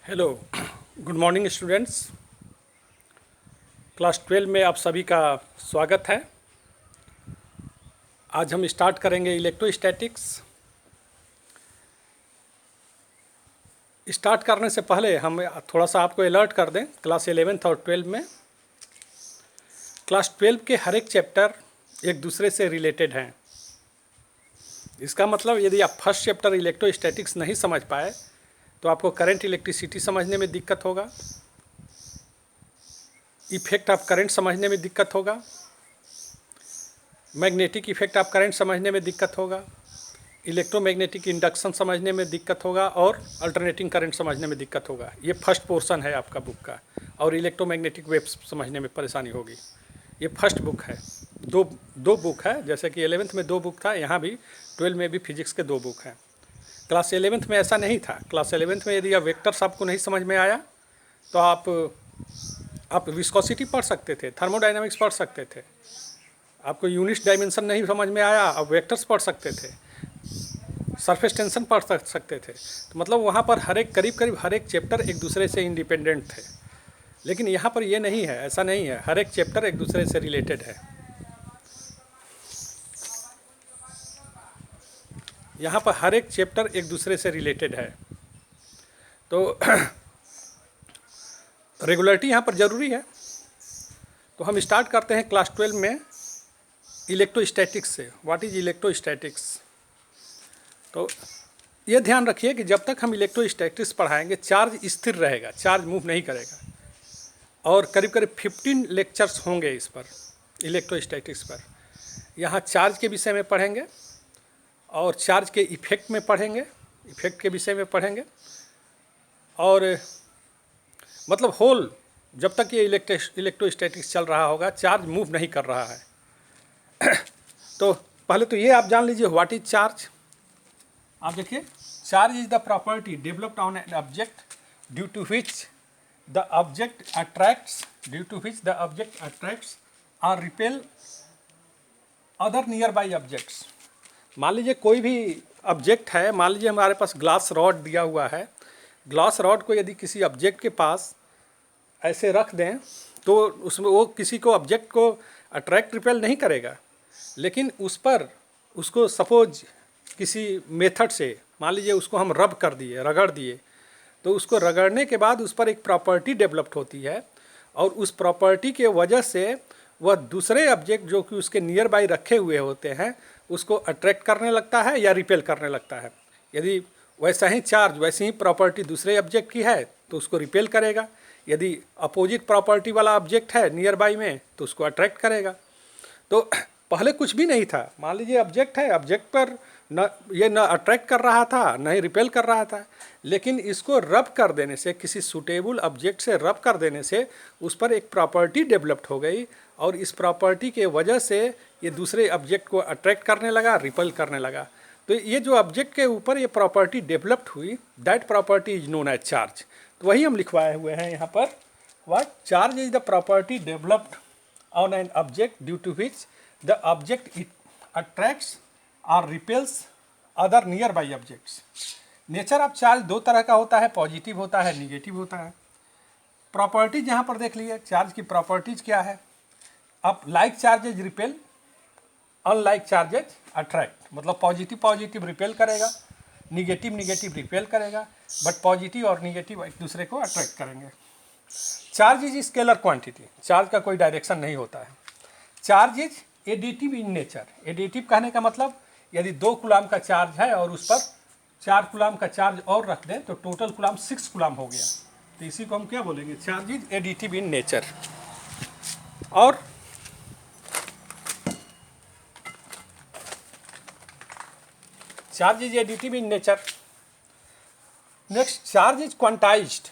Hello, good morning students. Class 12 में आप सभी का स्वागत है। आज हम स्टार्ट करेंगे इलेक्ट्रोस्टैटिक्स। स्टार्ट करने से पहले हम थोड़ा सा आपको अलर्ट कर दें। क्लास 11th और 12 में क्लास 12 के हर एक चैप्टर एक दूसरे से रिलेटेड हैं। इसका मतलब यदि आप फर्स्ट चैप्टर इलेक्ट्रोस्टैटिक्स नहीं समझ पाए तो आपको करंट इलेक्ट्रिसिटी समझने में दिक्कत होगा, इफेक्ट ऑफ करंट समझने में दिक्कत होगा, मैग्नेटिक इफेक्ट ऑफ करंट समझने में दिक्कत होगा, इलेक्ट्रोमैग्नेटिक इंडक्शन समझने में दिक्कत होगा और अल्टरनेटिंग करंट समझने में दिक्कत होगा। ये फर्स्ट पोर्शन है आपका बुक का। और इलेक्ट्रोमैग्नेटिक वेव्स समझने में परेशानी होगी। ये फर्स्ट बुक है। दो बुक है, जैसे कि 11th में 2 बुक था, यहाँ भी 12 में भी फिजिक्स के 2 बुक हैं। क्लास 11th में ऐसा नहीं था। क्लास 11th में यदि आप वेक्टर्स आपको नहीं समझ में आया तो आप विस्कोसिटी पढ़ सकते थे, थर्मोडाइनमिक्स पढ़ सकते थे। आपको यूनिट डायमेंशन नहीं समझ में आया, आप वेक्टर्स पढ़ सकते थे, सरफेस टेंशन पढ़ सकते थे। तो मतलब वहाँ पर करीब हर एक चैप्टर एक दूसरे से इंडिपेंडेंट थे। लेकिन यहाँ पर ये नहीं है, ऐसा नहीं है। हर एक चैप्टर एक दूसरे से रिलेटेड है। यहाँ पर हर एक चैप्टर एक दूसरे से रिलेटेड है। तो रेगुलरिटी यहाँ पर ज़रूरी है। तो हम स्टार्ट करते हैं क्लास 12 में इलेक्ट्रोस्टैटिक्स से। What is electrostatics? तो ये ध्यान रखिए कि जब तक हम इलेक्ट्रोस्टैटिक्स पढ़ाएंगे चार्ज स्थिर रहेगा, चार्ज मूव नहीं करेगा। और करीब 15 लेक्चर्स होंगे इस पर, इलेक्ट्रोस्टैटिक्स पर। यहाँ चार्ज के विषय में पढ़ेंगे और चार्ज के इफेक्ट में पढ़ेंगे, इफेक्ट के विषय में पढ़ेंगे। और मतलब होल जब तक ये इलेक्ट्रोस्टैटिक्स चल रहा होगा चार्ज मूव नहीं कर रहा है। तो पहले तो ये आप जान लीजिए व्हाट इज चार्ज। आप देखिए, charge is the property developed on an object due to which the object attracts और repel other nearby objects. मान लीजिए कोई भी ऑब्जेक्ट है, मान लीजिए हमारे पास ग्लास रॉड दिया हुआ है। ग्लास रॉड को यदि किसी ऑब्जेक्ट के पास ऐसे रख दें तो उसमें वो किसी को ऑब्जेक्ट को अट्रैक्ट रिपेल नहीं करेगा। लेकिन उस पर उसको सपोज किसी मेथड से, मान लीजिए उसको हम रब कर दिए, रगड़ दिए, तो उसको रगड़ने के बाद उस पर एक प्रॉपर्टी डेवलप्ड होती है। और उस प्रॉपर्टी के वजह से वह दूसरे ऑब्जेक्ट जो कि उसके नियर बाई रखे हुए होते हैं उसको अट्रैक्ट करने लगता है या रिपेल करने लगता है। यदि वैसा ही चार्ज, वैसी ही प्रॉपर्टी दूसरे ऑब्जेक्ट की है तो उसको रिपेल करेगा। यदि अपोजिट प्रॉपर्टी वाला ऑब्जेक्ट है नियर बाई में तो उसको अट्रैक्ट करेगा। तो पहले कुछ भी नहीं था। मान लीजिए ऑब्जेक्ट है, ऑब्जेक्ट पर न अट्रैक्ट कर रहा था न ही रिपेल कर रहा था। लेकिन इसको रब कर देने से, किसी सूटेबल ऑब्जेक्ट से रब कर देने से उस पर एक प्रॉपर्टी डेवलप्ड हो गई। और इस प्रॉपर्टी के वजह से ये दूसरे ऑब्जेक्ट को अट्रैक्ट करने लगा, रिपेल करने लगा। तो ये जो ऑब्जेक्ट के ऊपर ये प्रॉपर्टी डेवलप्ड हुई, that property is known as charge. तो वही हम लिखवाए हुए हैं यहाँ पर। What? Charge is the property developed on an object due to which the object it attracts और repels other nearby objects. Nature of charge 2 तरह का होता है, पॉजिटिव होता है, निगेटिव होता है। प्रॉपर्टीज यहाँ पर देख लीजिए, चार्ज की प्रॉपर्टीज क्या है। अब like charges repel, unlike charges attract. मतलब पॉजिटिव रिपेल करेगा, निगेटिव रिपेल करेगा, बट पॉजिटिव और निगेटिव एक दूसरे को अट्रैक्ट करेंगे। Charge is scalar quantity. Charge का कोई डायरेक्शन नहीं होता है। Charge is additive in nature. Additive कहने का मतलब यदि 2 कूलाम का चार्ज है और उस पर 4 कूलाम का चार्ज और रख दें तो टोटल कूलाम 6 कूलाम हो गया। तो इसी को हम क्या बोलेंगे? Charge is additive in nature. और charge is additive in nature. Next, charge is quantized.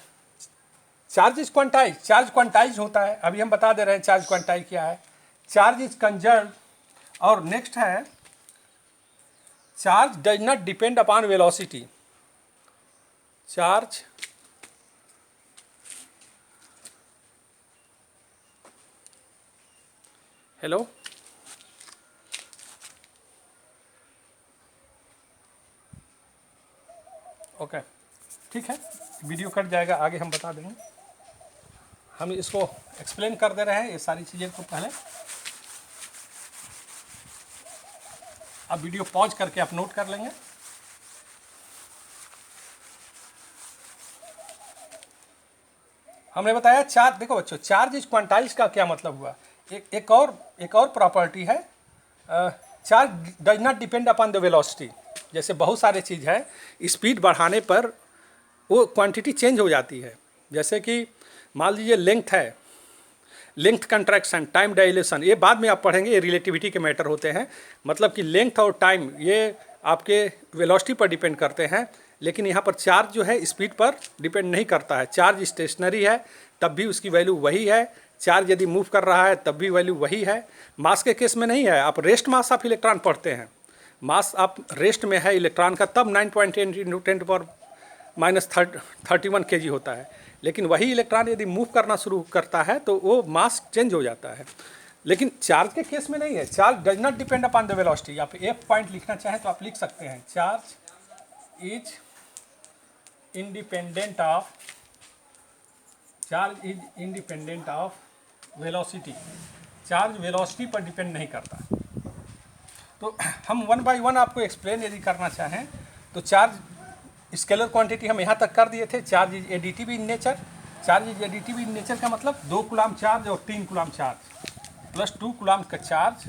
Charge is quantize, charge quantize होता है। अभी हम बता दे रहे हैं चार्ज क्वांटाइज क्या है। Charge is conserve. और नेक्स्ट है, charge does not depend upon velocity. Charge hello, okay, ठीक है, वीडियो कट जाएगा, आगे हम बता देंगे। हम इसको एक्सप्लेन कर दे रहे हैं ये सारी चीज़ें को पहले। अब वीडियो पॉज करके आप नोट कर लेंगे। हमने बताया चार्ज, देखो बच्चों, चार्ज इज क्वांटाइज का क्या मतलब हुआ। एक और प्रॉपर्टी है, charge does not depend upon the velocity. जैसे बहुत सारे चीज़ है, स्पीड बढ़ाने पर वो क्वांटिटी चेंज हो जाती है। जैसे कि मान लीजिए लेंथ है, लेंथ कंट्रैक्शन, टाइम डायलेशन, ये बाद में आप पढ़ेंगे, ये रिलेटिविटी के मैटर होते हैं। मतलब कि लेंथ और टाइम ये आपके वेलोसिटी पर डिपेंड करते हैं, लेकिन यहाँ पर चार्ज जो है स्पीड पर डिपेंड नहीं करता है। चार्ज स्टेशनरी है तब भी उसकी वैल्यू वही है, चार्ज यदि मूव कर रहा है तब भी वैल्यू वही है। मास के केस में नहीं है। आप रेस्ट मास ऑफ इलेक्ट्रॉन पढ़ते हैं, मास आप रेस्ट में है इलेक्ट्रॉन का, तब 9.10 × 10⁻³ kg होता है। लेकिन वही इलेक्ट्रॉन यदि मूव करना शुरू करता है तो वो मास चेंज हो जाता है। लेकिन चार्ज के केस में नहीं है। Charge does not depend upon the velocity. आप एक पॉइंट लिखना चाहें तो आप लिख सकते हैं, charge is independent of velocity. Charge velocity पर डिपेंड नहीं करता। तो हम वन बाय वन आपको एक्सप्लेन यदि करना चाहें तो चार्ज स्केलर क्वांटिटी हम यहाँ तक कर दिए थे। Charge is additive in nature. Charge is additive in nature का मतलब 2 कूलम चार्ज और 3 कूलम चार्ज प्लस 2 कूलम का चार्ज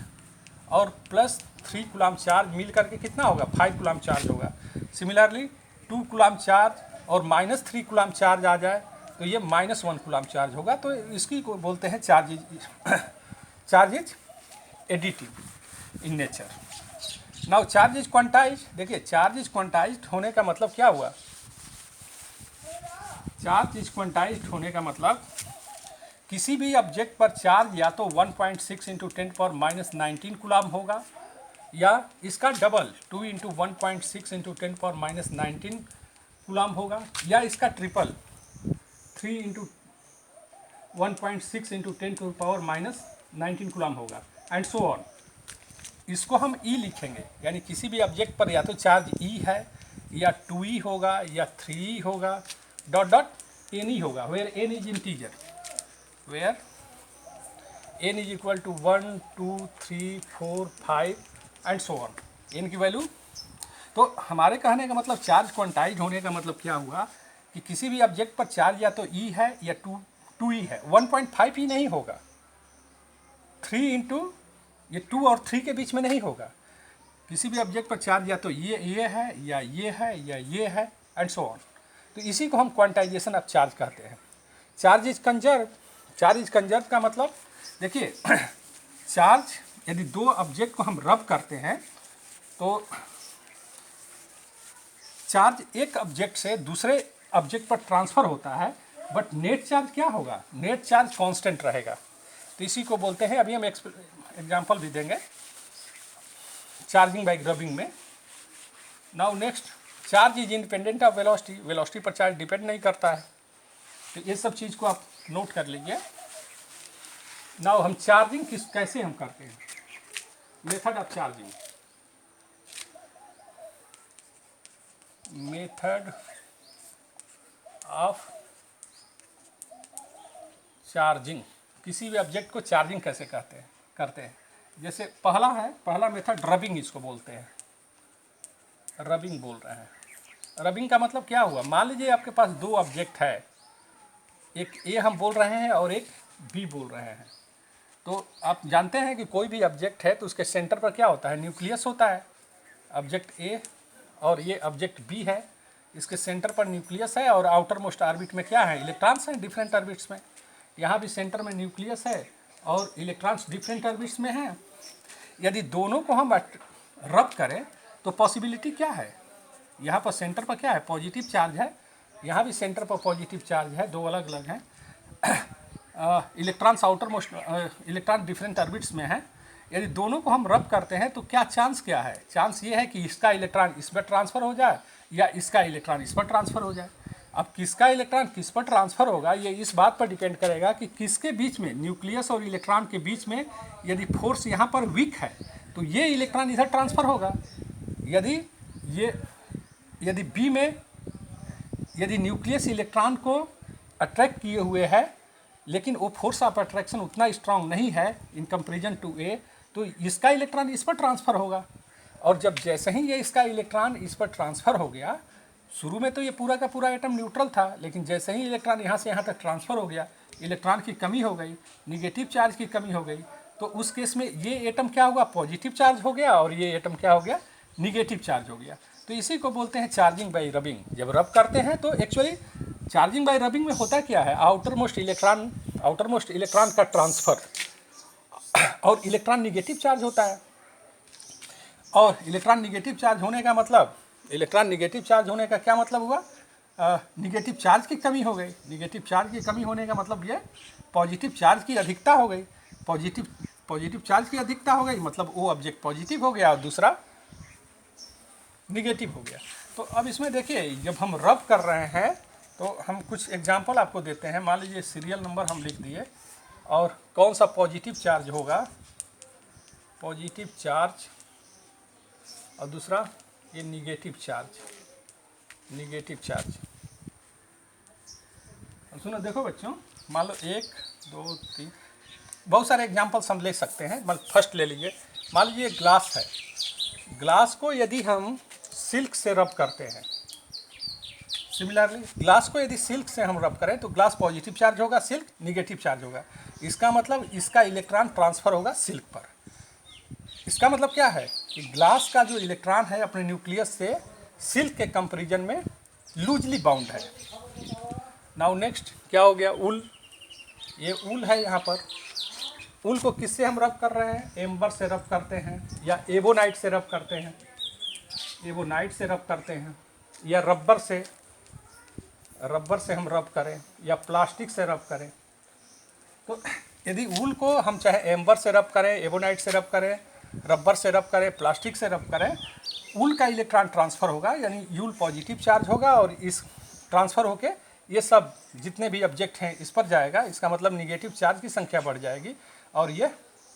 और प्लस 3 कूलम चार्ज मिल करके कितना होगा, 5 कूलम चार्ज होगा। सिमिलरली 2 कूलम चार्ज और -3 कूलम चार्ज आ जाए तो ये -1 कूलम चार्ज होगा। तो इसकी को बोलते हैं charge is additive in nature. Now charge is quantize. देखिए चार्ज इज क्वांटाइज्ड होने का मतलब क्या हुआ। चार्ज इज क्वांटाइज्ड होने का मतलब किसी भी ऑब्जेक्ट पर चार्ज या तो 1.6 × 10⁻19 कूलम होगा, या इसका डबल 2 × 1.6 × 10⁻19 कूलम होगा, या इसका ट्रिपल 3 × 1.6 × 10⁻19 कूलम होगा, एंड सो ऑन। इसको हम ई लिखेंगे, यानी किसी भी ऑब्जेक्ट पर या तो चार्ज ई है, या 2e होगा, या 3e होगा, डॉट डॉट n होगा, where n is integer, where n is equal to 1 2 3 4 5 and so on, n की वैल्यू। तो हमारे कहने का मतलब चार्ज क्वांटाइज होने का मतलब क्या हुआ कि किसी भी ऑब्जेक्ट पर चार्ज या तो e है या 2e है। 1.5 ही नहीं होगा, 3 इंटू ये 2 और 3 के बीच में नहीं होगा। किसी भी ऑब्जेक्ट पर चार्ज या तो ये है या ये है या ये है, एंड सो ऑन। तो इसी को हम क्वांटाइजेशन ऑफ चार्ज कहते हैं। Charge is conserve. Charge is conserve का मतलब देखिए, चार्ज यदि 2 ऑब्जेक्ट को हम रब करते हैं तो चार्ज एक ऑब्जेक्ट से दूसरे ऑब्जेक्ट पर ट्रांसफ़र होता है, बट नेट चार्ज क्या होगा, नेट चार्ज कांस्टेंट रहेगा। तो इसी को बोलते हैं, अभी हम एग्जाम्पल भी देंगे चार्जिंग बाय रबिंग में। Now next, charge is independent of velocity. Velocity पर चार्ज डिपेंड नहीं करता है। तो ये सब चीज़ को आप नोट कर लीजिए। नाउ हम चार्जिंग कैसे हम करते हैं, method of charging. Method of charging, किसी भी ऑब्जेक्ट को चार्जिंग कैसे करते हैं। जैसे पहला मेथड रबिंग, इसको बोलते हैं, रबिंग बोल रहे हैं। रबिंग का मतलब क्या हुआ, मान लीजिए आपके पास 2 ऑब्जेक्ट है, एक ए हम बोल रहे हैं और एक बी बोल रहे हैं। तो आप जानते हैं कि कोई भी ऑब्जेक्ट है तो उसके सेंटर पर क्या होता है, न्यूक्लियस होता है। ऑब्जेक्ट ए और ये ऑब्जेक्ट बी है, इसके सेंटर पर न्यूक्लियस है और आउटर मोस्ट ऑर्बिट में क्या है, इलेक्ट्रॉन्स हैं डिफरेंट ऑर्बिट्स में। यहाँ भी सेंटर में न्यूक्लियस है और इलेक्ट्रॉन्स डिफरेंट ऑर्बिट्स में हैं। यदि दोनों को हम रब करें तो पॉसिबिलिटी क्या है, यहाँ पर सेंटर पर क्या है, पॉजिटिव चार्ज है, यहाँ भी सेंटर पर पॉजिटिव चार्ज है, 2 अलग अलग हैं। Electrons outer most, electron different orbits में है। यदि दोनों को हम रब करते हैं तो क्या है, चांस ये है कि इसका इलेक्ट्रॉन इस पर ट्रांसफ़र हो जाए या इसका इलेक्ट्रॉन इस पर ट्रांसफ़र हो जाए। अब किसका इलेक्ट्रॉन किस पर ट्रांसफ़र होगा ये इस बात पर डिपेंड करेगा कि किसके बीच में, न्यूक्लियस और इलेक्ट्रॉन के बीच में यदि फोर्स यहाँ पर वीक है तो ये इलेक्ट्रॉन इधर ट्रांसफ़र होगा। यदि बी में यदि न्यूक्लियस इलेक्ट्रॉन को अट्रैक्ट किए हुए है, लेकिन वो फोर्स ऑफ अट्रैक्शन उतना स्ट्रांग नहीं है इन कंपेरिजन टू ए, तो इसका इलेक्ट्रॉन इस पर ट्रांसफ़र होगा। और जब जैसे ही ये इसका इलेक्ट्रॉन इस पर ट्रांसफ़र हो गया, शुरू में तो ये पूरा का पूरा एटम न्यूट्रल था, लेकिन जैसे ही इलेक्ट्रॉन यहाँ से यहाँ तक ट्रांसफ़र हो गया, इलेक्ट्रॉन की कमी हो गई, निगेटिव चार्ज की कमी हो गई, तो उस केस में ये एटम क्या होगा, पॉजिटिव चार्ज हो गया, और ये एटम क्या हो गया, निगेटिव चार्ज हो गया। तो इसी को बोलते हैं चार्जिंग बाई रबिंग। जब रब करते हैं तो एक्चुअली चार्जिंग बाई रबिंग में होता क्या है, आउटर मोस्ट इलेक्ट्रॉन का ट्रांसफ़र, और इलेक्ट्रॉन निगेटिव चार्ज होता है। और इलेक्ट्रॉन निगेटिव चार्ज होने का मतलब, इलेक्ट्रॉन निगेटिव चार्ज होने का क्या मतलब हुआ, निगेटिव चार्ज की कमी हो गई। निगेटिव चार्ज की कमी होने का मतलब ये पॉजिटिव चार्ज की अधिकता हो गई। पॉजिटिव चार्ज की अधिकता हो गई मतलब वो ऑब्जेक्ट पॉजिटिव हो गया और दूसरा निगेटिव हो गया। तो अब इसमें देखिए, जब हम रब कर रहे हैं तो हम कुछ एग्जांपल आपको देते हैं। मान लीजिए सीरियल नंबर हम लिख दिए, और कौन सा पॉजिटिव चार्ज होगा, पॉजिटिव चार्ज, और दूसरा ये निगेटिव चार्ज, निगेटिव चार्ज। सुनो देखो बच्चों, मान लो 1 2 3, बहुत सारे एग्जांपल्स हम ले सकते हैं। मतलब फर्स्ट ले लीजिए, मान लीजिए ग्लास है, ग्लास को यदि हम सिल्क से रब करते हैं, सिमिलरली ग्लास को यदि सिल्क से हम रब करें तो ग्लास पॉजिटिव चार्ज होगा, सिल्क निगेटिव चार्ज होगा। इसका मतलब इसका इलेक्ट्रॉन ट्रांसफ़र होगा सिल्क पर। इसका मतलब क्या है कि ग्लास का जो इलेक्ट्रॉन है अपने न्यूक्लियस से सिल्क के कंपेरिजन में लूजली बाउंड है। नाउ नेक्स्ट क्या हो गया, ऊल। ये ऊल है, यहाँ पर ऊल को किससे हम रब कर रहे हैं, एम्बर से रब करते हैं, या एबोनाइट से रब करते हैं, एबोनाइट से रब करते हैं, या रबर से हम रब करें, या प्लास्टिक से रब करें। तो यदि ऊल को हम चाहे एम्बर से रब करें, एबोनाइट से रब करें, रबर से रब करें, प्लास्टिक से रब करें, ऊल का इलेक्ट्रॉन ट्रांसफ़र होगा, यानी यूल पॉजिटिव चार्ज होगा, और इस ट्रांसफ़र होके ये सब जितने भी ऑब्जेक्ट हैं इस पर जाएगा। इसका मतलब निगेटिव चार्ज की संख्या बढ़ जाएगी और ये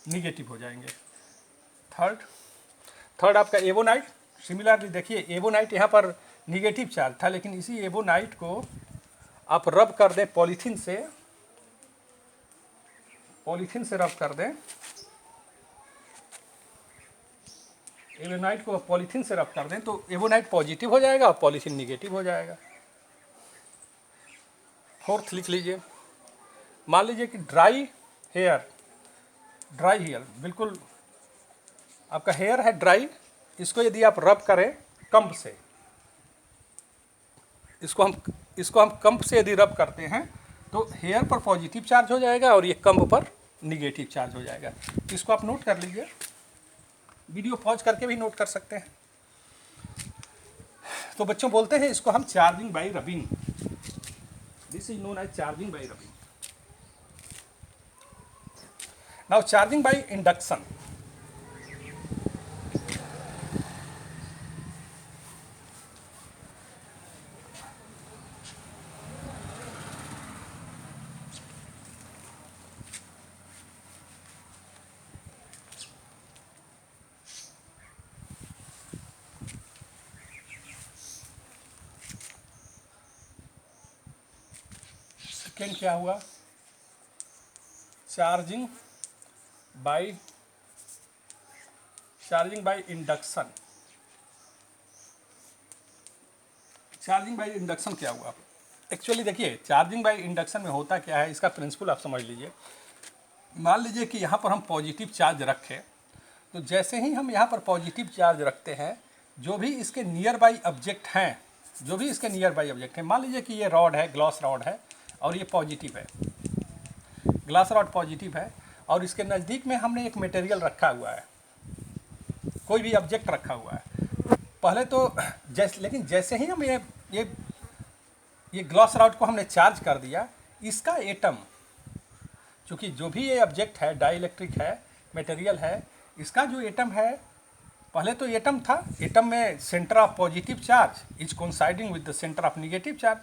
निगेटिव हो जाएंगे। थर्ड आपका एबोनाइट। सिमिलरली देखिए, एबोनाइट यहाँ पर निगेटिव चार्ज था, लेकिन इसी एबोनाइट को आप रब कर दें पॉलीथीन से रब कर दें, एबोनाइट को पॉलीथीन से रब कर दें तो एबोनाइट पॉजिटिव हो जाएगा और पॉलीथीन निगेटिव हो जाएगा। फोर्थ लिख लीजिए, मान लीजिए कि ड्राई हेयर, बिल्कुल आपका हेयर है ड्राई, इसको यदि आप रब करें कंप से, इसको हम कंप से यदि रब करते हैं तो हेयर पर पॉजिटिव चार्ज हो जाएगा और ये कंप पर निगेटिव चार्ज हो जाएगा। इसको आप नोट कर लीजिए, वीडियो पॉज करके भी नोट कर सकते हैं। तो बच्चों बोलते हैं इसको हम charging by rubbing, this is known as charging by rubbing. Now charging by induction. Second क्या हुआ, charging by induction. Charging by induction क्या हुआ, एक्चुअली देखिए चार्जिंग बाई इंडक्शन में होता क्या है, इसका प्रिंसिपल आप समझ लीजिए। मान लीजिए कि यहाँ पर हम पॉजिटिव चार्ज रखें, तो जैसे ही हम यहाँ पर पॉजिटिव चार्ज रखते हैं, जो भी इसके नियर बाई ऑब्जेक्ट हैं, मान लीजिए कि ये रॉड है, ग्लास रॉड है, और ये पॉजिटिव है, ग्लास रॉड पॉजिटिव है, और इसके नज़दीक में हमने एक मटेरियल रखा हुआ है, कोई भी ऑब्जेक्ट रखा हुआ है। पहले तो लेकिन जैसे ही हम ये ग्लास रॉड को हमने चार्ज कर दिया, इसका एटम, चूँकि जो भी ये ऑब्जेक्ट है डाइइलेक्ट्रिक है, मटेरियल है, इसका जो एटम है, पहले तो एटम था, एटम में centre of positive charge is coinciding with the centre of negative charge.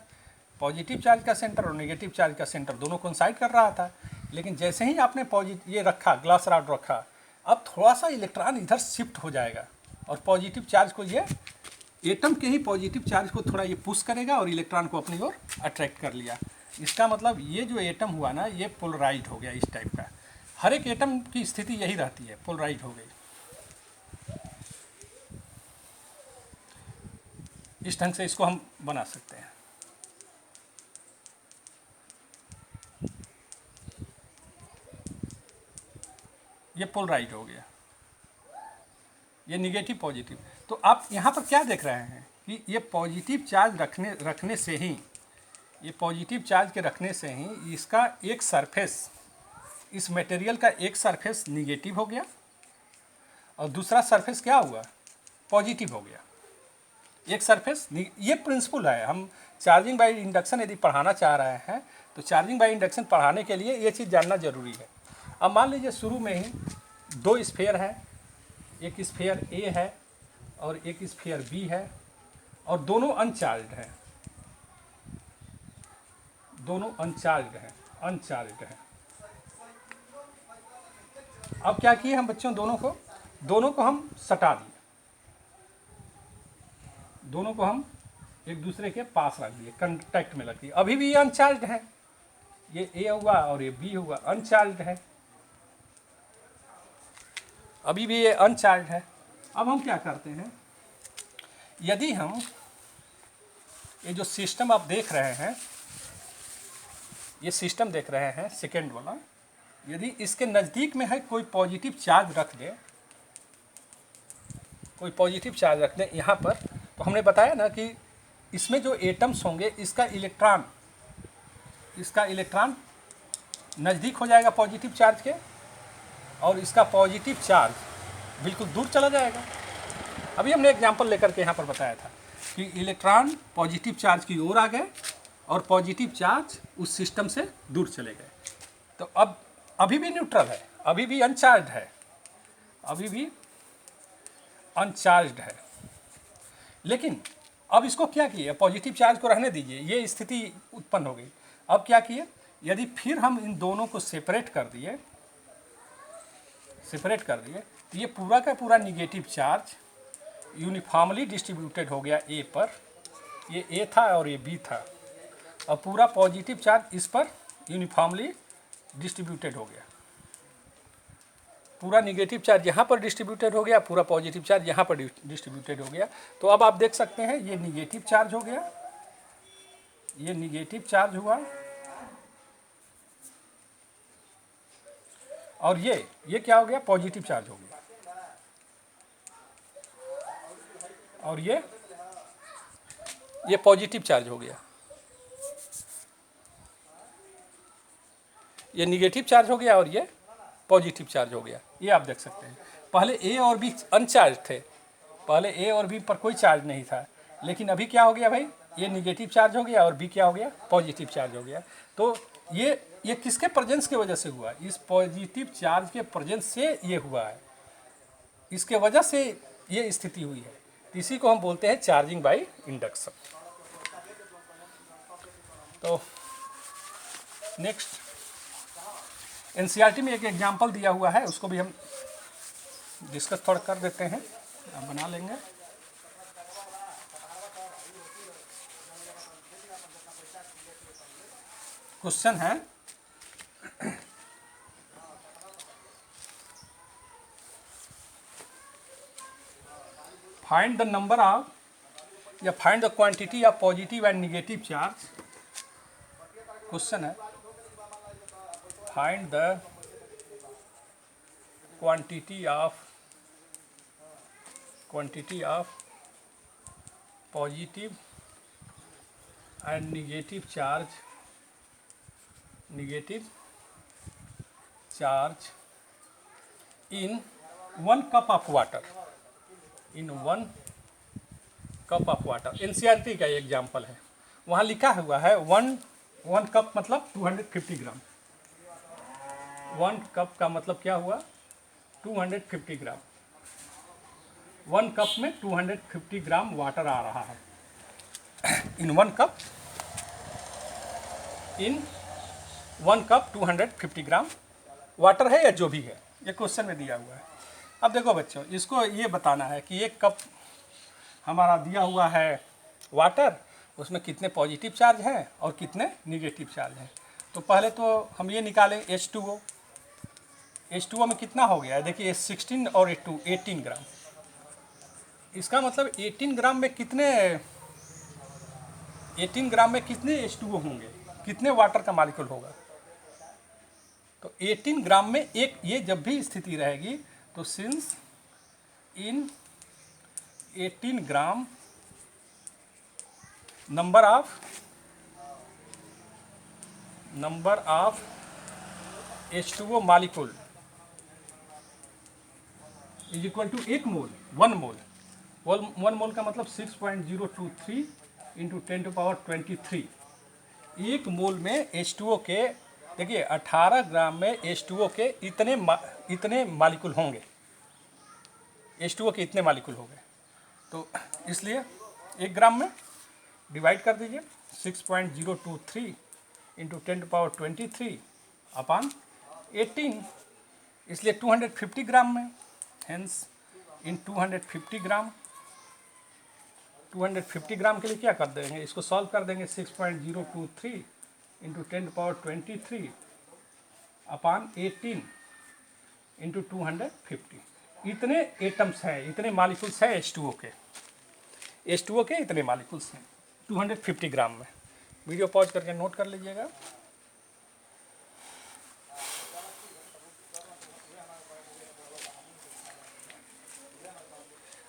Positive charge का सेंटर और नेगेटिव चार्ज का सेंटर दोनों कोइंसाइड कर रहा था। लेकिन जैसे ही आपने ये रखा, ग्लास रॉड रखा, अब थोड़ा सा इलेक्ट्रॉन इधर शिफ्ट हो जाएगा और पॉजिटिव चार्ज को ये एटम के ही पॉजिटिव चार्ज को थोड़ा ये पुश करेगा और इलेक्ट्रॉन को अपनी ओर अट्रैक्ट कर लिया। इसका मतलब ये जो एटम हुआ ना, ये पोलराइज हो गया इस टाइप का। हर एक एटम की स्थिति यही रहती है, पोलराइज हो गई। इस ढंग से इसको हम बना सकते हैं। ये पोलराइज हो गया, ये निगेटिव पॉजिटिव। तो आप यहाँ पर क्या देख रहे हैं कि ये पॉजिटिव चार्ज रखने से ही, ये पॉजिटिव चार्ज के रखने से ही इसका एक सरफेस, इस मटेरियल का एक सरफेस निगेटिव हो गया और दूसरा सरफेस क्या हुआ, पॉजिटिव हो गया। एक सरफेस, ये प्रिंसिपल है। हम चार्जिंग बाय इंडक्शन यदि पढ़ाना चाह रहे हैं तो चार्जिंग बाय इंडक्शन पढ़ाने के लिए ये चीज़ जानना जरूरी है। अब मान लीजिए शुरू में ही दो स्फीयर है, एक स्फीयर ए है और एक स्फीयर बी है और दोनों अनचार्ज्ड हैं, दोनों अनचार्ज्ड हैं। अब क्या किए हम बच्चों, दोनों को हम सटा दिए, दोनों को हम एक दूसरे के पास रख दिए, कांटेक्ट में रख दिए। अभी भी ये अनचार्ज्ड है, ये ए हुआ और ये बी हुआ, अनचार्ज्ड है, अभी भी ये अनचार्ज्ड है। अब हम क्या करते हैं, यदि हम ये जो सिस्टम आप देख रहे हैं, ये सिस्टम देख रहे हैं सेकेंड वाला, यदि इसके नज़दीक में है कोई पॉजिटिव चार्ज रख दे, कोई पॉजिटिव चार्ज रख दे यहाँ पर, तो हमने बताया ना कि इसमें जो एटम्स होंगे इसका इलेक्ट्रॉन नज़दीक हो जाएगा पॉजिटिव चार्ज के और इसका पॉजिटिव चार्ज बिल्कुल दूर चला जाएगा। अभी हमने एग्जांपल लेकर के यहाँ पर बताया था कि इलेक्ट्रॉन पॉजिटिव चार्ज की ओर आ गए और पॉजिटिव चार्ज उस सिस्टम से दूर चले गए। तो अब अभी भी न्यूट्रल है, अभी भी अनचार्ज्ड है, लेकिन अब इसको क्या किए, पॉजिटिव चार्ज को रहने दीजिए, ये स्थिति उत्पन्न हो गई। अब क्या किए, यदि फिर हम इन दोनों को सेपरेट कर दिए तो ये पूरा का पूरा निगेटिव चार्ज यूनिफॉर्मली डिस्ट्रीब्यूटेड हो गया ए पर, ये ए था और ये बी था, और पूरा पॉजिटिव चार्ज इस पर यूनिफॉर्मली डिस्ट्रीब्यूटेड हो गया। पूरा निगेटिव चार्ज यहाँ पर डिस्ट्रीब्यूटेड हो गया, पूरा पॉजिटिव चार्ज यहाँ पर डिस्ट्रीब्यूटेड हो गया। तो अब आप देख सकते हैं ये निगेटिव चार्ज हो गया, ये निगेटिव चार्ज हुआ, और ये क्या हो गया, पॉजिटिव चार्ज हो गया, और ये पॉजिटिव चार्ज हो गया, ये निगेटिव चार्ज हो गया और ये पॉजिटिव चार्ज हो गया। ये आप देख सकते हैं। पहले ए और बी अनचार्ज थे, पहले ए और बी पर कोई चार्ज नहीं था, लेकिन अभी क्या हो गया भाई, ये निगेटिव चार्ज हो गया और बी क्या हो गया, पॉजिटिव चार्ज हो गया। तो ये किसके प्रेजेंस की वजह से हुआ, इस पॉजिटिव चार्ज के प्रेजेंस से ये हुआ है, इसके वजह से ये स्थिति हुई है। इसी को हम बोलते हैं चार्जिंग बाय इंडक्शन। तो नेक्स्ट एनसीईआरटी में एक एग्जाम्पल दिया हुआ है, उसको भी हम डिस्कस थोड़ा कर देते हैं, आप बना लेंगे। क्वेश्चन है, फाइंड द नंबर ऑफ या find the quantity of positive and negative charge. Question है, find the quantity of positive and negative charge in 1 cup of water, in 1 cup of water। NCERT का example है, वहाँ लिखा हुआ है 1 cup मतलब 250 ग्राम, 1 cup का मतलब क्या हुआ, 250 ग्राम। 1 कप में 250 ग्राम वाटर आ रहा है। इन 1 कप 250 ग्राम वाटर है या जो भी है, ये क्वेश्चन में दिया हुआ है। अब देखो बच्चों, इसको ये बताना है कि 1 कप हमारा दिया हुआ है वाटर, उसमें कितने पॉजिटिव चार्ज हैं और कितने निगेटिव चार्ज हैं। तो पहले तो हम ये निकालें H2O। H2O में कितना हो गया है, देखिए 16 और 18 ग्राम। इसका मतलब 18 ग्राम में कितने 18 ग्राम में कितने H2O होंगे, कितने वाटर का मॉलिक्यूल होगा। तो 18 ग्राम में एक, ये जब भी स्थिति रहेगी तो since in 18 gram number of H2O molecule is equal to 1 mole, 1 mole. 1 mole का मतलब 6.023 इंटू 10⁻23। 1 मोल में H2O के, देखिए 18 ग्राम में H2O के इतने मॉलिक्यूल होंगे, H2O के इतने मॉलिक्यूल होंगे। तो इसलिए 1 ग्राम में डिवाइड कर दीजिए 6.023 इंटू 10⁻23 अपान 18, इसलिए 250 ग्राम में। हेंस इन 250 ग्राम, 250 ग्राम के लिए क्या कर देंगे, इसको सॉल्व कर देंगे 6.023 इंटू 10⁻23 अपान 18 इंटू 250। इतने एटम्स हैं, इतने मॉलिक्यूल्स हैं H2O के, H2O के इतने मॉलिक्यूल्स हैं 250 ग्राम में। वीडियो पॉज करके नोट कर लीजिएगा।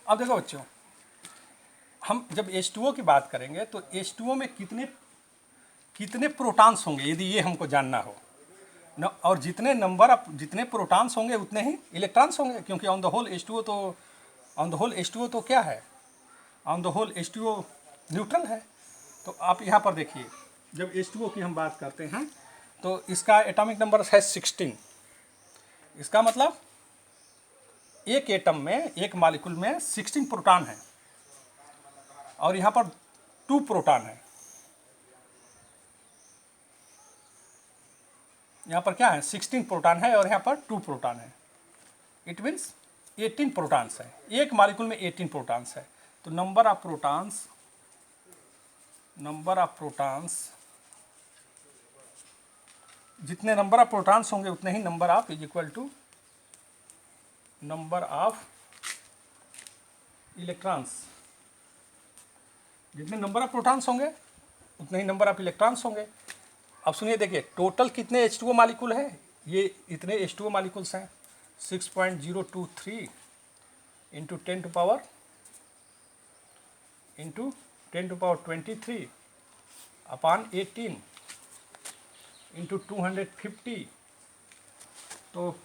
अब देखो बच्चों, हम जब H2O की बात करेंगे तो H2O में कितने प्रोटॉन्स होंगे, यदि ये हमको जानना हो न, और जितने प्रोटॉन्स होंगे उतने ही इलेक्ट्रॉन्स होंगे, क्योंकि ऑन द होल H2O तो क्या है, on the whole H2O neutral है। तो आप यहाँ पर देखिए, जब H2O की हम बात करते हैं तो इसका एटॉमिक नंबर है 16। इसका मतलब एक एटम में, एक मॉलिक्यूल में 16 प्रोटॉन है और यहाँ पर 2 प्रोटॉन है। यहाँ पर क्या है, 16 प्रोटॉन है और यहाँ पर 2 प्रोटॉन है। इट मीन्स 18 प्रोटॉन्स है, एक मॉलिक्यूल में 18 प्रोटॉन्स है। तो नंबर ऑफ प्रोटॉन्स जितने नंबर ऑफ प्रोटॉन्स होंगे उतने ही number of is equal to number of electrons. जितने नंबर ऑफ प्रोटॉन्स होंगे उतने ही नंबर ऑफ इलेक्ट्रॉन्स होंगे। अब सुनिए, देखिए टोटल कितने H2O मॉलिक्यूल है, ये इतने H2O मॉलिक्यूल्स हैं 6.023 इंटू 10⁻23 अपान 18 इंटू 250। तो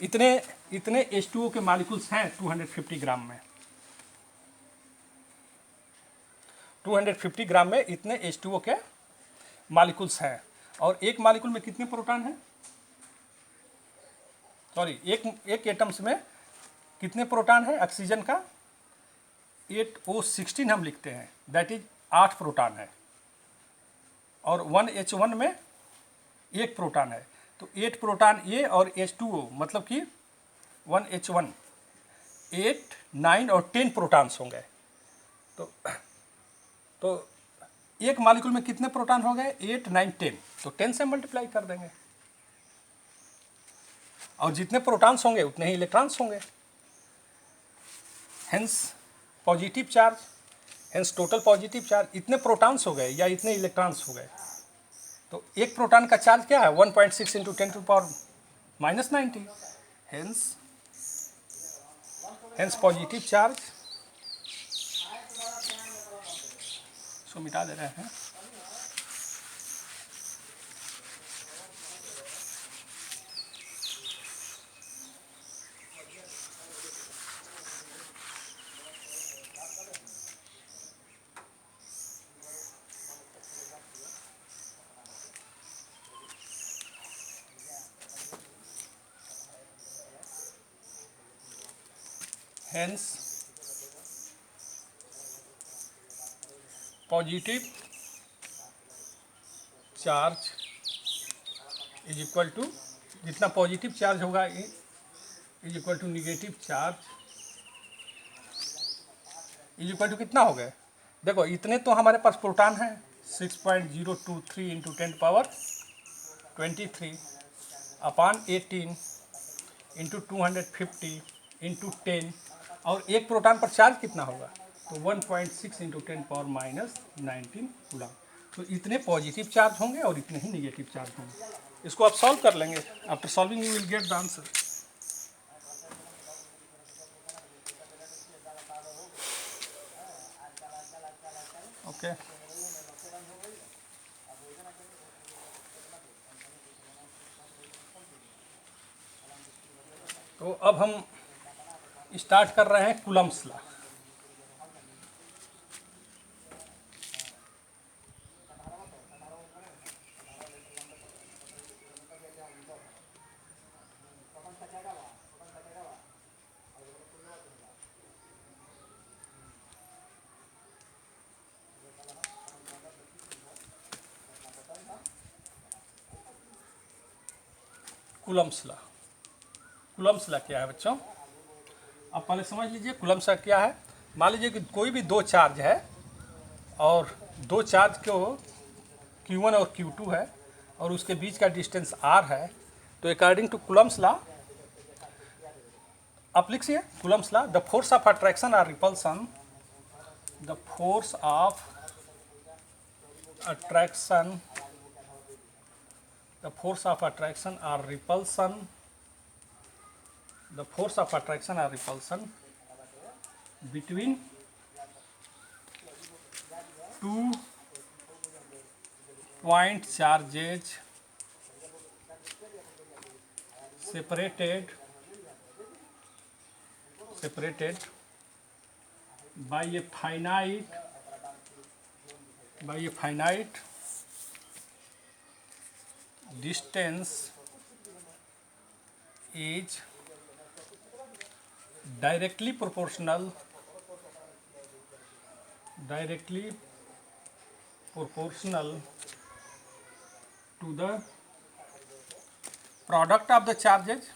इतने H2O के मॉलिक्यूल्स हैं 250 ग्राम में। 250 ग्राम में इतने H2O के मॉलिक्यूल्स हैं। और एक मॉलिक्यूल में कितने प्रोटॉन हैं, सॉरी एक एटम्स में कितने प्रोटॉन है ऑक्सीजन का, 8O16 हम लिखते हैं, दैट इज 8 प्रोटॉन है। और 1H1 में 1 प्रोटॉन है, तो 8 प्रोटॉन ये और H2O मतलब कि 1H1 8, 9 और 10 प्रोटॉन्स होंगे। तो एक मॉलिक्यूल में कितने प्रोटॉन हो गए, 8, 9, 10, तो 10 से मल्टीप्लाई कर देंगे और जितने प्रोटॉन्स होंगे उतने ही इलेक्ट्रॉन्स होंगे। Hence positive charge, hence total positive charge, इतने प्रोटॉन्स हो गए या इतने इलेक्ट्रॉन्स हो गए। तो एक प्रोटॉन का चार्ज क्या है, 1.6 इंटू 10⁻90। हेंस पॉजिटिव चार्ज, इसको मिटा दे रहे हैं। Hence positive charge is equal to, जितना पॉजिटिव चार्ज होगा is equal to negative charge is equal to कितना हो गया, देखो इतने तो हमारे पास प्रोटॉन है 6.023 इंटू 10⁻23 अपान 18 इंटू 250 इंटू 10, और एक प्रोटॉन पर चार्ज कितना होगा, तो 1.6 इंटू 10⁻19 कूलम। तो इतने पॉजिटिव चार्ज होंगे और इतने ही निगेटिव चार्ज होंगे। इसको आप सॉल्व कर लेंगे, after solving you will get the answer. Okay तो अब हम स्टार्ट कर रहे हैं Coulomb's law. Coulomb's law, Coulomb's law क्या है बच्चों, अब पहले समझ लीजिए कूलम्स लॉ क्या है। मान लीजिए कि कोई भी दो चार्ज है और दो चार्ज को Q1 और Q2 है और उसके बीच का डिस्टेंस R है, तो अकॉर्डिंग टू कूलम्स लॉ आप लिखिए Coulomb's law, the force of attraction और repulsion, the force of attraction, the force of attraction or repulsion, the force of attraction or repulsion between two point charges separated by a finite distance is directly proportional to the product of the charges and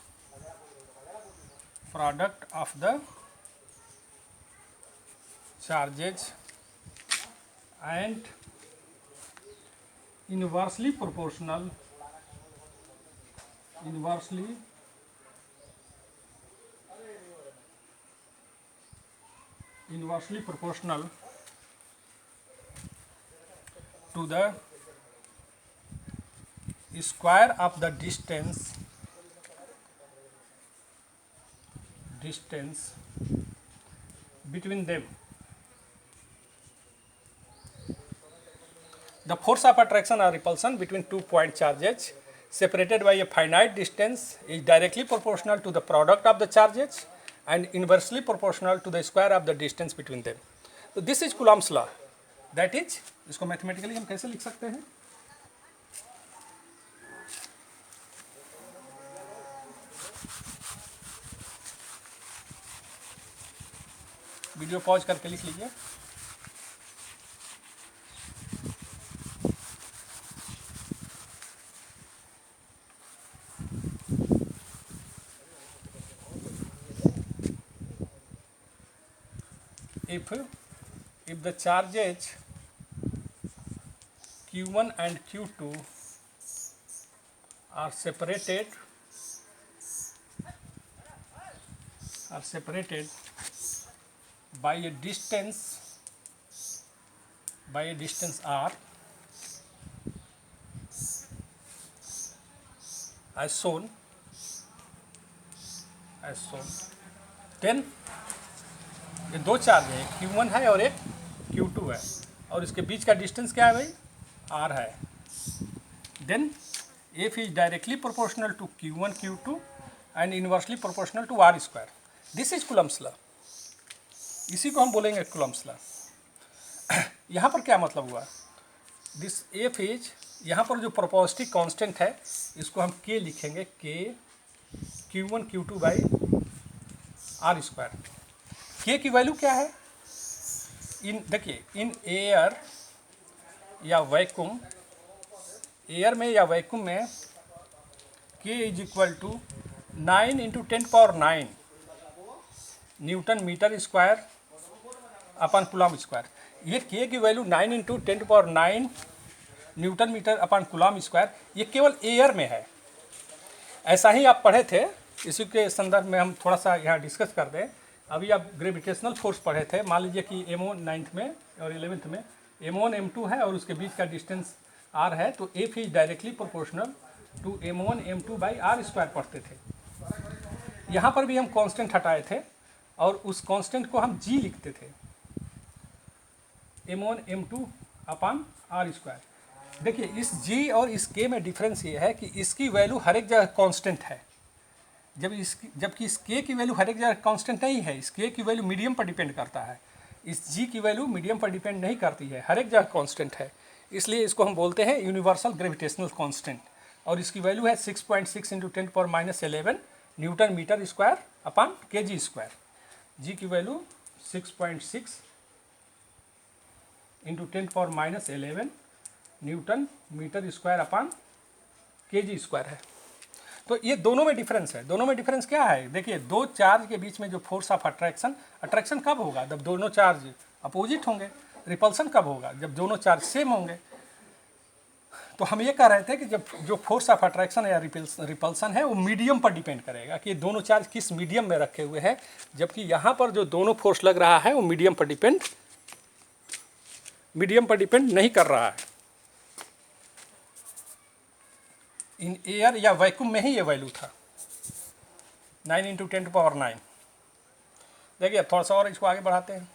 inversely proportional to the square of the distance between them. The force of attraction or repulsion between two point charges separated by a finite distance is directly proportional to the product of the charges and inversely proportional to the square of the distance between them. So this is Coulomb's law. That is, इसको mathematically हम कैसे लिख सकते हैं, video pause करके लिख लीजिए। if the charges Q1 and Q2 are separated by a distance R as shown, then ये दो चार्ज है, Q1 है और एक Q2 है और इसके बीच का डिस्टेंस क्या है भाई, R है। Then F is directly proportional to Q1 Q2 and inversely proportional to R square. This is Coulomb's law, इसी को हम बोलेंगे कूलम्स लॉ। यहाँ पर क्या मतलब हुआ, दिस F इज, यहाँ पर जो प्रोपोजिटिव कांस्टेंट है इसको हम K लिखेंगे, K Q1 Q2 by R square. K की वैल्यू क्या है, देखिए इन एयर या वैक्यूम, एयर में या वैक्यूम में K is equal to 9 into 10⁻9 newton metre square upon coulomb square. ये के की value 9 into 10⁹ newton metre upon coulomb square, ये केवल एयर में है। ऐसा ही आप पढ़े थे, इसी के संदर्भ में हम थोड़ा सा यहाँ डिस्कस कर दें। अभी आप ग्रेविटेशनल फोर्स पढ़े थे। मान लीजिए कि m1 9th में और 11th में m1 m2 है और उसके बीच का डिस्टेंस r है, तो f is directly proportional to m1 m2 by r square पढ़ते थे। यहाँ पर भी हम कांस्टेंट हटाए थे और उस कांस्टेंट को हम g लिखते थे, m1 m2 अपान r स्क्वायर। देखिए इस g और इस k में डिफरेंस ये है कि इसकी वैल्यू हर एक जगह कांस्टेंट है, जबकि इस k की वैल्यू हर एक जगह कांस्टेंट नहीं है। इस k की वैल्यू मीडियम पर डिपेंड करता है, इस g की वैल्यू मीडियम पर डिपेंड नहीं करती है, हर एक जगह कांस्टेंट है। इसलिए इसको हम बोलते हैं यूनिवर्सल ग्रेविटेशनल कांस्टेंट, और इसकी वैल्यू है 6.6 into 10⁻11 newton metre square upon kg square. g की value 6.6 into 10⁻11 newton metre square upon kg square है। तो ये दोनों में डिफरेंस है। दोनों में डिफरेंस क्या है? देखिए दो चार्ज के बीच में जो फोर्स ऑफ अट्रैक्शन कब होगा? जब दोनों चार्ज अपोजिट होंगे। रिपल्सन कब होगा? जब दोनों चार्ज सेम होंगे। तो हम ये कह रहे थे कि जब जो फोर्स ऑफ अट्रैक्शन या रिपल्सन है वो मीडियम पर डिपेंड करेगा कि दोनों चार्ज किस मीडियम में रखे हुए हैं, जबकि यहाँ पर जो दोनों फोर्स लग रहा है वो मीडियम पर डिपेंड नहीं कर रहा है। इन एयर या वैक्यूम में ही ये वैल्यू था 9 इंटू 10⁹। देखिए अब थोड़ा सा और इसको आगे बढ़ाते हैं।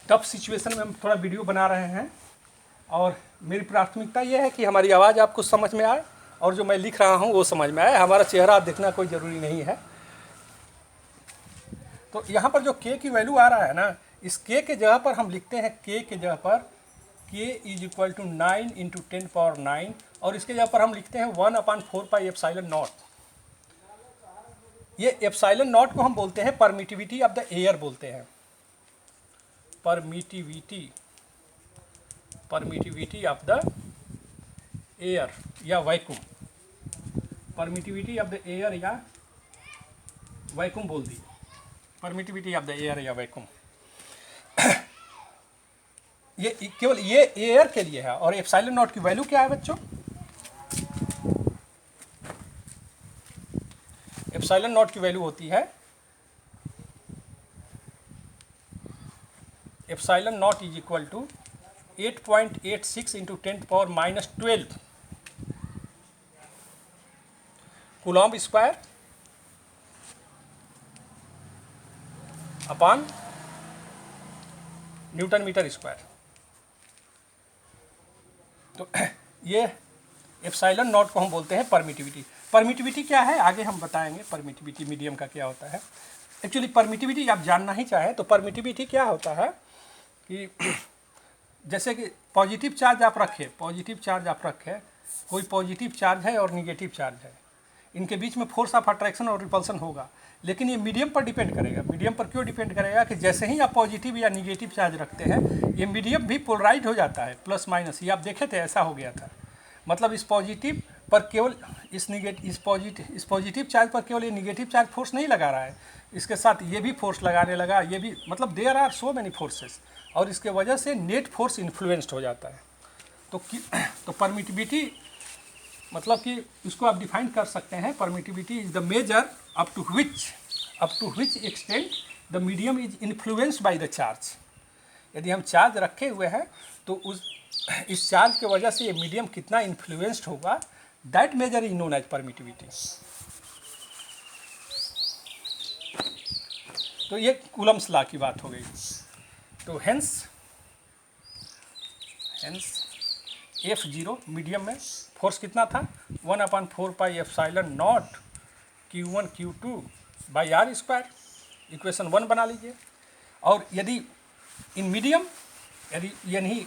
टफ सिचुएशन में हम थोड़ा वीडियो बना रहे हैं और मेरी प्राथमिकता ये है कि हमारी आवाज़ आपको समझ में आए और जो मैं लिख रहा हूँ वो समझ में आए। हमारा चेहरा देखना कोई ज़रूरी नहीं है। तो यहाँ पर जो k की वैल्यू आ रहा है ना, इस k के जगह पर हम लिखते हैं k के जगह पर k is equal to 9 into 10⁹, और इसके जगह पर हम लिखते हैं 1/4 पाई एप्सिलॉन नॉट। ये एप्सिलॉन नॉट को हम बोलते हैं परमिटिविटी ऑफ द एयर बोलते हैं, परमिटिविटी ऑफ द एयर या vacuum, permittivity of the air या वैक्यूम बोल दी, परमिटिविटी ऑफ द एयर या वैक्यूम। ये केवल ये एयर के लिए है। और एप्सिलॉन नॉट की वैल्यू क्या है बच्चों? एप्सिलॉन नॉट की वैल्यू होती है, epsilon naught is equal to 8.86 into 10⁻12 coulomb square upon newton metre square. तो ये एप्सिलॉन नॉट को हम बोलते हैं परमिटिविटी। परमिटिविटी क्या है आगे हम बताएंगे, परमिटिविटी मीडियम का क्या होता है। एक्चुअली परमिटिविटी आप जानना ही चाहें तो परमिटिविटी क्या होता है कि जैसे कि पॉजिटिव चार्ज आप रखें, कोई पॉजिटिव चार्ज है और निगेटिव चार्ज है, इनके बीच में फोर्स ऑफ अट्रैक्शन और रिपल्सन होगा, लेकिन ये मीडियम पर डिपेंड करेगा। मीडियम पर क्यों डिपेंड करेगा कि जैसे ही आप पॉजिटिव या निगेटिव चार्ज रखते हैं ये मीडियम भी पोलराइज हो जाता है, प्लस माइनस। ये आप देखे थे ऐसा हो गया था। मतलब इस पॉजिटिव पर केवल इस पॉजिटिव चार्ज पर केवल ये निगेटिव चार्ज फोर्स नहीं लगा रहा है, इसके साथ ये भी फोर्स लगाने लगा, ये भी, मतलब there are so many forces, और इसके वजह से नेट फोर्स इन्फ्लुएंस्ड हो जाता है। तो परमिटिविटी मतलब कि इसको आप डिफाइन कर सकते हैं, permittivity is the measure up to which extent the medium is influenced by the charge. यदि हम चार्ज रखे हुए हैं तो इस चार्ज के वजह से ये मीडियम कितना इन्फ्लुएंस्ड होगा, that measure is known as permittivity. तो ये कूलम्स लॉ की बात हो गई। तो हेंस F0 मीडियम में फोर्स कितना था? 1/4 pi epsilon not Q1 Q2 by R square. Equation 1 बना लीजिए। और यदि इन मीडियम, यदि यानी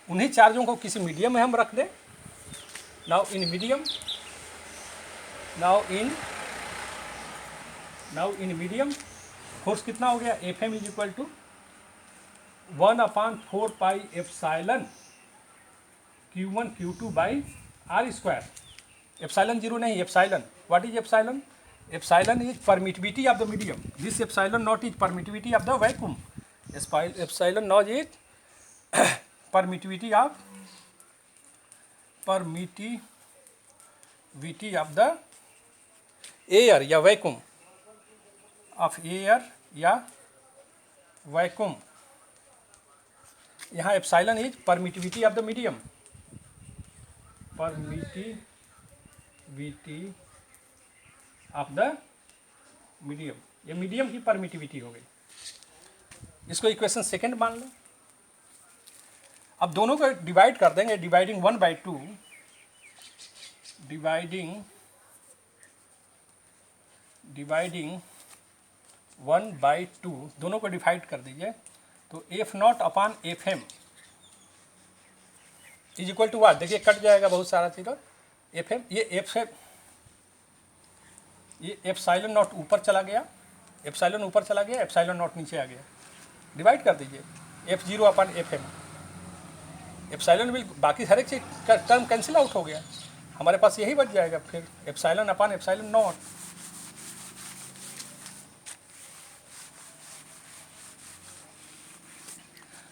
उन्हीं चार्जों को किसी मीडियम में हम रख दें, नाउ इन मीडियम फोर्स कितना हो गया? Fm is equal to 1/4 Q1 Q2 by R square. Epsilon zero नहीं, epsilon. What is epsilon? Epsilon is permittivity of the medium. This epsilon naught is permittivity of the vacuum. Epsilon naught is permittivity of the air या vacuum, of air या vacuum. यहाँ epsilon is permittivity of the medium. Permittivity of the medium, ये medium की permittivity हो गई. इसको equation second मान लो. अब दोनों को डिवाइड कर देंगे. डिवाइडिंग 1/2, डिवाइडिंग 1/2 दोनों को डिवाइड कर दीजिए. तो F0 F M is equal to what. देखिए कट जाएगा बहुत सारा चीज़. एफ एम, ये एप्सिलॉन नॉट ऊपर चला गया, एप्सिलॉन ऊपर चला गया, एप्सिलॉन नॉट नीचे आ गया. डिवाइड कर दीजिए. F0/FM. एप्सिलॉन विल, बाकी हर एक चीज का टर्म कैंसिल आउट हो गया. हमारे पास यही बच जाएगा फिर एप्सिलॉन नॉट.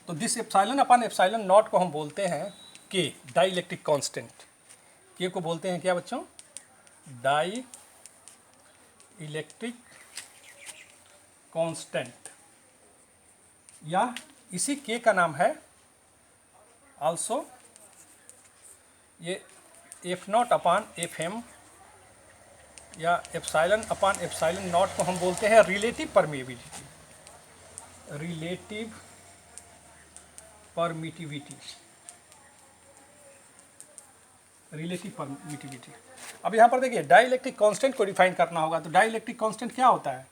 तो दिस एप्सिलॉन नॉट को हम बोलते हैं के, डाई इलेक्ट्रिक कॉन्स्टेंट. के को बोलते हैं क्या बच्चों? डाई इलेक्ट्रिक कांस्टेंट, या इसी के का नाम है आल्सो ये F0/FM या एप्सिलॉन नॉट को हम बोलते हैं relative permittivity. Relative permittivity, relative permittivity. अब यहाँ पर देखिए डाई इलेक्ट्रिक कांस्टेंट को डिफाइन करना होगा. तो डाई इलेक्ट्रिक कांस्टेंट क्या होता है?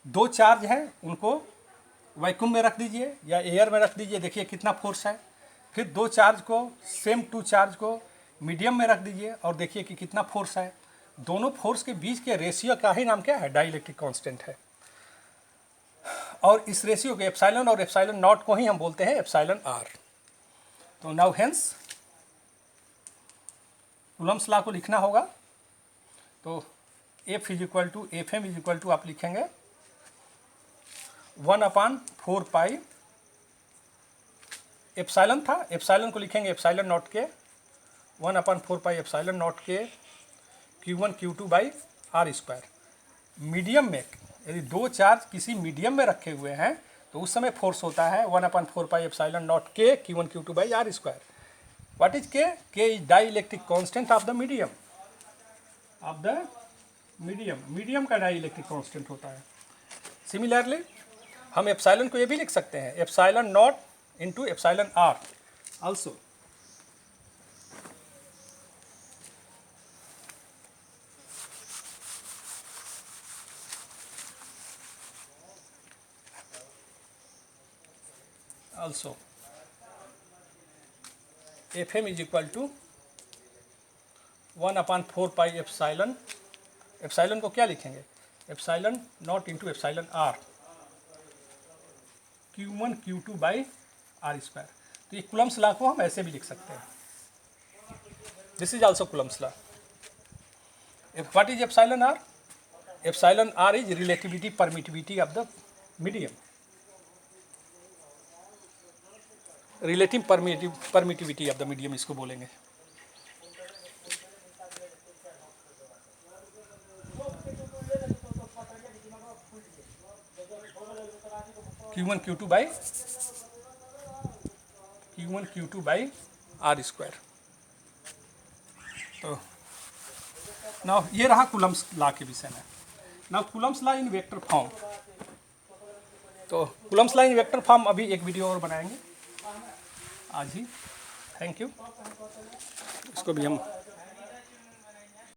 दो चार्ज हैं, उनको वैक्यूम में रख दीजिए या एयर में रख दीजिए. देखिए कितना फोर्स है. फिर दो चार्ज को, सेम टू चार्ज को मीडियम में रख दीजिए और देखिए कि कितना फोर्स है. दोनों फोर्स के बीच के रेशियो का ही नाम क्या है? डाई इलेक्ट्रिक कांस्टेंट है. और इस रेशियो के एप्सिलॉन और एप्सिलॉन नॉट को ही हम बोलते हैं एप्सिलॉन आर. तो नाउ हेंस कूलम्स लॉ को लिखना होगा. तो F is equal to FM is equal to आप लिखेंगे 1/4 एप्सिलॉन था, एप्सिलॉन को लिखेंगे एप्सिलॉन नॉट के 1/4 epsilon not K Q1 Q2 by R square. Medium में यदि दो चार्ज किसी मीडियम में रखे हुए हैं तो उस समय फोर्स होता है 1/4 epsilon not K Q1 Q2 by R square. What is K? K is dielectric constant of the medium. Medium का डाई इलेक्ट्रिक कांस्टेंट होता है. सिमिलरली हम एप्सिलॉन को ये भी लिख सकते हैं epsilon naught into epsilon R also. FM is equal to 1/4 epsilon. Epsilon को क्या लिखेंगे? Epsilon naught into epsilon R Q1 Q2 by R square. तो ये कूलम्स लॉ को हम ऐसे भी लिख सकते हैं. This is also Coulomb's law. What is epsilon R? Epsilon R is relativity permittivity of the medium. Relative permittivity of the medium इसको बोलेंगे. Q1 Q2 by R square. तो नाउ ये रहा कूलम्स लॉ के विषय में. Now Coulomb's law in vector form. तो Coulomb's law in vector form अभी एक वीडियो और बनाएंगे आज ही. Thank you. इसको भी हम